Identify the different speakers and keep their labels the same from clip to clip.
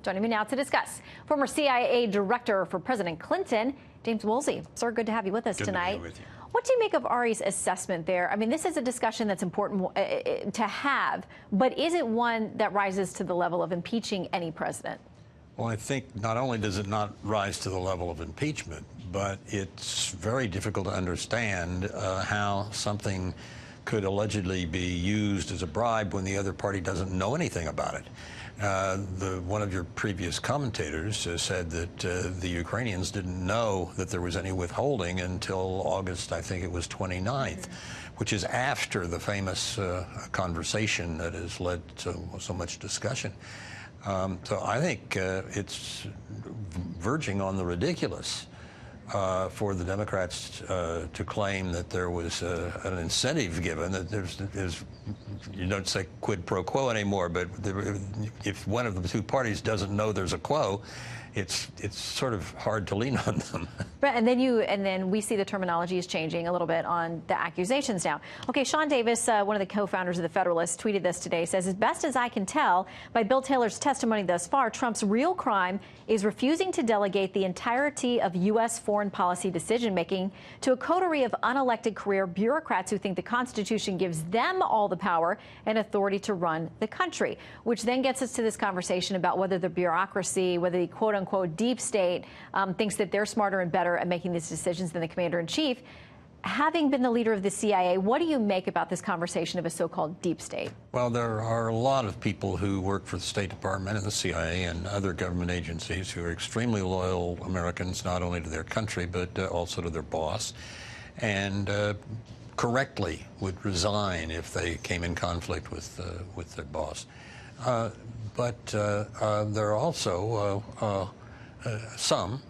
Speaker 1: Joining me now to discuss, former CIA Director for President Clinton, James Woolsey. Sir, good to have you with us tonight.
Speaker 2: Good to be with you.
Speaker 1: What do you make of Ari's assessment there? I mean, this is a discussion that's important to have, but is it one that rises to the level of impeaching any president?
Speaker 2: Well, I think not only does it not rise to the level of impeachment, but it's very difficult to understand how something could allegedly be used as a bribe when the other party doesn't know anything about it. One of your previous commentators said that the Ukrainians didn't know that there was any withholding until August, I think it was 29th, which is after the famous conversation that has led to so much discussion. So I think it's verging on the ridiculous for the Democrats to claim that there was an incentive given, that you don't say quid pro quo anymore, but if one of the two parties doesn't know there's a quo, it's sort of hard to lean on them.
Speaker 1: But, and then we see the terminology is changing a little bit on the accusations now. Okay, Sean Davis, one of the co-founders of the Federalist, tweeted this today. Says, as best as I can tell by Bill Taylor's testimony thus far, Trump's real crime is refusing to delegate the entirety of U.S. foreign policy decision-making to a coterie of unelected career bureaucrats who think the Constitution gives them all the power and authority to run the country, which then gets us to this conversation about whether the bureaucracy, whether the quote-unquote deep state thinks that they're smarter and better at making these decisions than the commander-in-chief. Having been the leader of the CIA, what do you make about this conversation of a so-called deep state?
Speaker 2: Well, there are a lot of people who work for the State Department and the CIA and other government agencies who are extremely loyal Americans, not only to their country, but also to their boss, and correctly would resign if they came in conflict with their boss. But there are also some,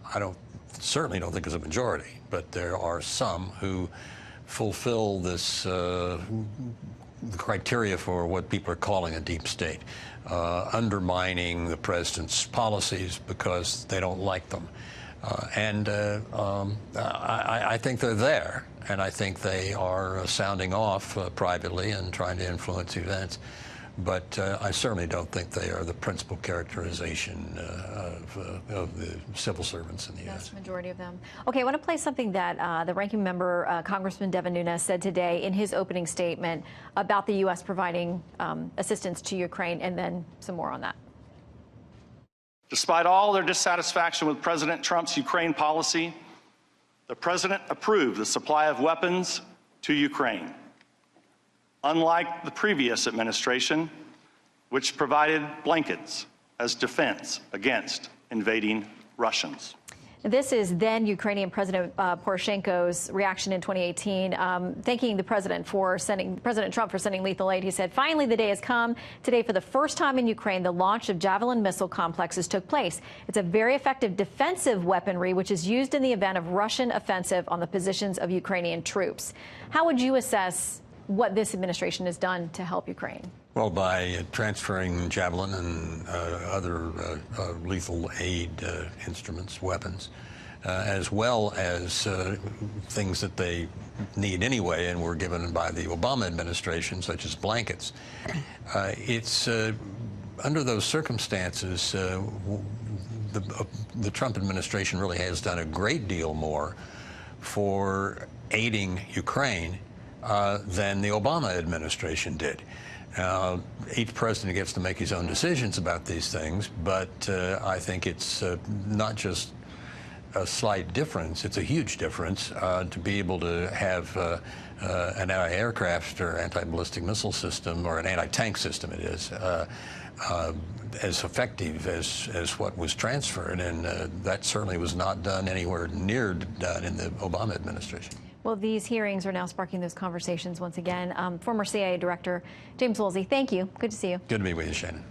Speaker 2: certainly don't think it's a majority, but there are some who fulfill this the criteria for what people are calling a deep state, undermining the president's policies because they don't like them. I think they're there, and I think they are sounding off privately and trying to influence events. But I certainly don't think they are the principal characterization of the civil servants in the U.S.
Speaker 1: That's the majority of them. Okay, I want to play something that the ranking member, Congressman Devin Nunes, said today in his opening statement about the U.S. providing assistance to Ukraine, and then some more on that.
Speaker 3: Despite all their dissatisfaction with President Trump's Ukraine policy, the president approved the supply of weapons to Ukraine. Unlike the previous administration, which provided blankets as defense against invading Russians.
Speaker 1: This is then Ukrainian President Poroshenko's reaction in 2018, thanking the President Trump for sending lethal aid. He said, finally, the day has come. Today, for the first time in Ukraine, the launch of Javelin missile complexes took place. It's a very effective defensive weaponry, which is used in the event of Russian offensive on the positions of Ukrainian troops. How would you assess what this administration has done to help Ukraine?
Speaker 2: Well, by transferring Javelin and other lethal aid instruments, weapons, as well as things that they need anyway and were given by the Obama administration, such as blankets. It's under those circumstances, the Trump administration really has done a great deal more for aiding Ukraine than the Obama administration did. Each president gets to make his own decisions about these things, but I think it's not just a slight difference, it's a huge difference to be able to have an anti-aircraft or anti-ballistic missile system, or an anti-tank system it is, as effective as what was transferred, and that certainly was not done anywhere near done in the Obama administration.
Speaker 1: Well, these hearings are now sparking those conversations once again. Former CIA Director James Woolsey, thank you. Good to see you.
Speaker 2: Good to be with you, Shannon.